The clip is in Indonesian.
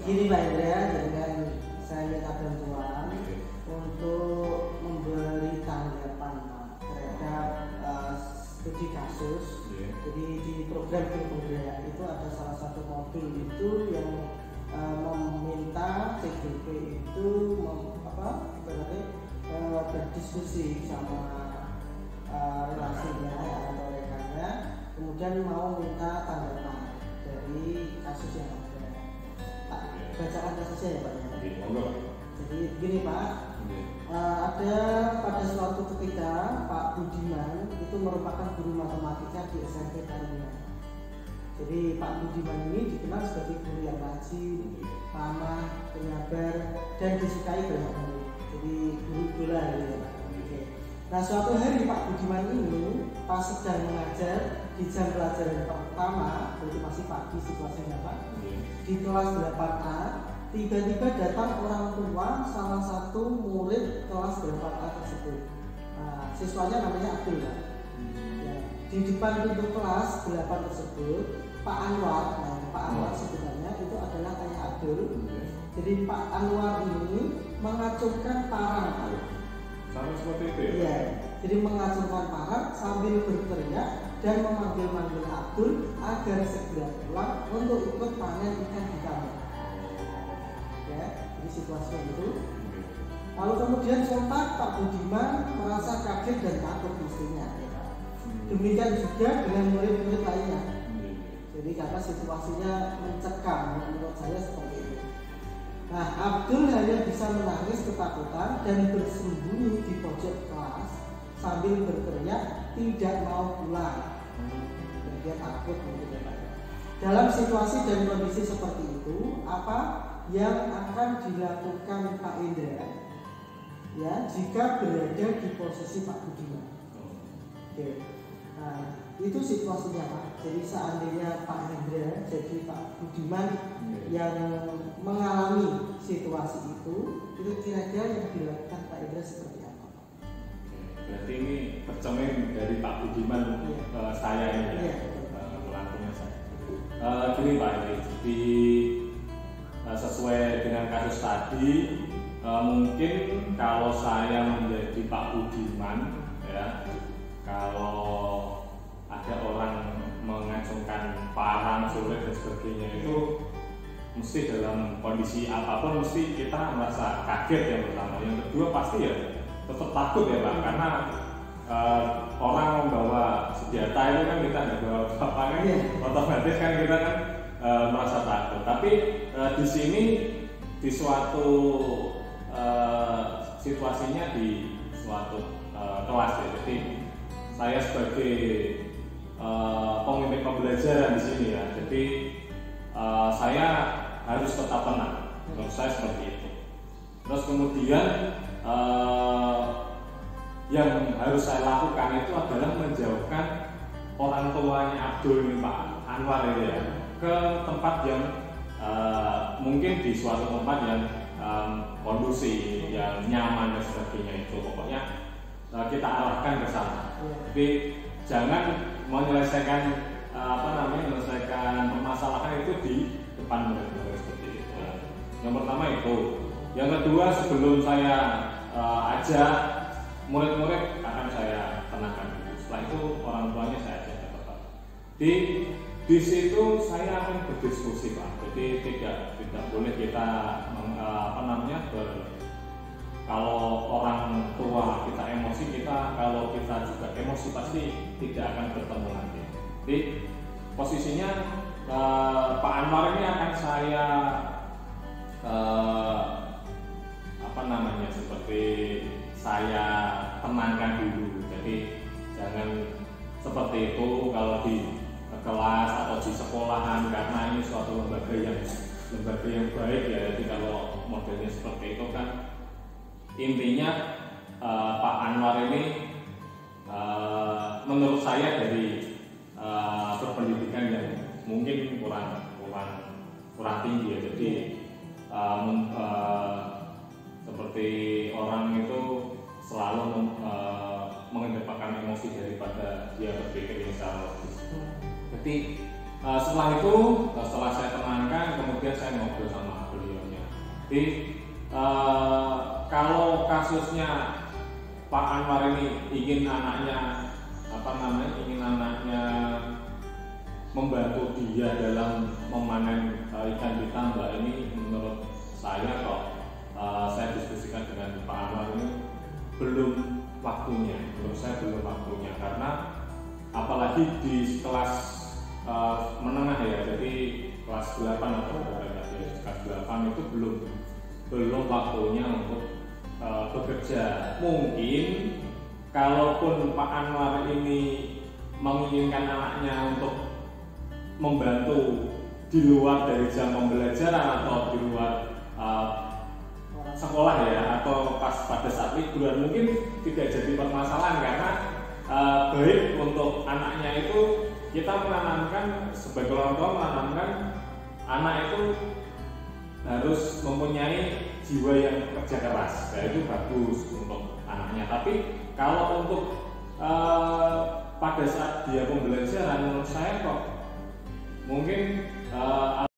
Gini Pak Indra, jadi kan saya minta bantuan untuk memberi tanggapan Pak terhadap studi kasus. Jadi di program Kebudayaan itu ada salah satu modul itu yang meminta CGP itu berdiskusi sama relasinya atau rekannya, kemudian mau minta tanggapan dari kasus yang ada. Pak, bacakan kasusnya ya Pak ya. Jadi begini Pak, ada pada suatu ketika Pak Budiman itu merupakan guru matematika di SMP Tarunan. Jadi Pak Budiman ini dikenal sebagai guru yang rajin, ramah, penyabar, dan disukai banyak murid. Jadi guru idola gitu ya Pak. Nah suatu hari Pak Budiman ini pas sedang mengajar di jam pelajaran pertama, berarti masih pagi situasinya Pak, di kelas 8A, tiba-tiba datang orang tua salah satu murid kelas 8A tersebut. Nah, siswanya namanya Abdul Pak. Ya, di depan pintu kelas 8 tersebut Pak Anwar, Pak Anwar sebenarnya itu adalah ayah Abdul. Jadi Pak Anwar ini mengacungkan parang Pak. Sama seperti itu ya? Iya, jadi mengacungkan parang sambil berteriak dan memanggil-manggil Abdul agar segera pulang untuk ikut panen ikan di kami. Ya, jadi situasinya itu. Lalu kemudian sontak Pak Budiman merasa kaget dan takut mestinya. Ya. Demikian juga dengan murid-murid lainnya. Jadi karena situasinya mencekam, menurut saya seperti itu. Nah, Abdul hanya bisa menangis ketakutan dan bersembunyi di pojok kelas sambil berteriak tidak mau pulang. Dia takut mungkin ya Pak. Dalam situasi dan kondisi seperti itu, apa yang akan dilakukan Pak Indra ya jika berada di posisi Pak Budiman? Oke. Nah, itu situasinya Pak. Jadi seandainya Pak Indra jadi Pak Budiman yang mengalami situasi itu kira-kira yang dilakukan Pak Indra seperti apa? Berarti ini tercermin dari Pak Budiman ke saya ini ya, pelakunya saya. Gini Pak, jadi sesuai dengan kasus tadi, mungkin kalau saya menjadi Pak Budiman ya, kalau ada orang mengacungkan parang, sulit dan sebagainya itu mesti dalam kondisi apapun mesti kita merasa kaget yang pertama. Yang kedua pasti ya tetap takut ya Pak, karena orang membawa senjata itu kan kita nggak bawa apa kan, otomatis kan kita kan merasa takut. Tapi di sini di suatu situasinya di suatu kelas ya, jadi saya sebagai pemimpin pembelajaran di sini ya, jadi saya harus tetap tenang. Menurut saya seperti itu. Terus kemudian yang harus saya lakukan itu adalah menjauhkan orang tuanya Abdul ini Pak Anwar ini ya ke tempat yang mungkin di suatu tempat yang kondusif, yang nyaman dan sebagainya itu. Pokoknya kita arahkan ke sana. Jadi jangan menyelesaikan menyelesaikan permasalahan itu di depan murid-murid seperti itu. Yang pertama itu. Yang kedua, sebelum saya ajak murid-murid akan saya tenangkan dulu. Setelah itu orang tuanya saya ajak ke tempat. Di situ saya akan berdiskusi Pak. Jadi tidak boleh kita kalau orang tua kita emosi, kalau kita juga emosi pasti tidak akan bertemu nanti. Jadi posisinya Pak Anwar ini akan saya seperti saya tenangkan dulu. Jadi jangan seperti itu kalau di kelas atau di sekolahan, karena ini suatu lembaga yang baik ya. Jadi kalau modelnya seperti itu kan intinya Pak Anwar ini menurut saya dari berpendidikan yang mungkin kurang tinggi ya. Jadi seperti orang itu selalu mengedepankan emosi daripada dia berpikir secara logis. Jadi setelah itu, setelah saya tenangkan, kemudian saya ngobrol sama Abdul Jadi kalau kasusnya Pak Anwar ini ingin anaknya membantu dia dalam memanen ikan di tambak, ini menurut saya saya diskusikan dengan Pak Anwar ini belum waktunya. Menurut saya belum waktunya, karena apalagi di kelas menengah ya, jadi kelas 8 atau kelas 8 itu belum waktunya untuk bekerja. Mungkin kalaupun Pak Anwar ini menginginkan anaknya untuk membantu di luar dari jam pembelajaran atau di luar sekolah ya, atau pas pada saat liburan, mungkin tidak jadi permasalahan, karena baik untuk anaknya itu kita menanamkan, sebagai orang tua menanamkan anak itu harus mempunyai jiwa yang kerja keras, ya itu bagus untuk anaknya. Tapi kalau untuk pada saat dia pembelajaran, menurut saya mungkin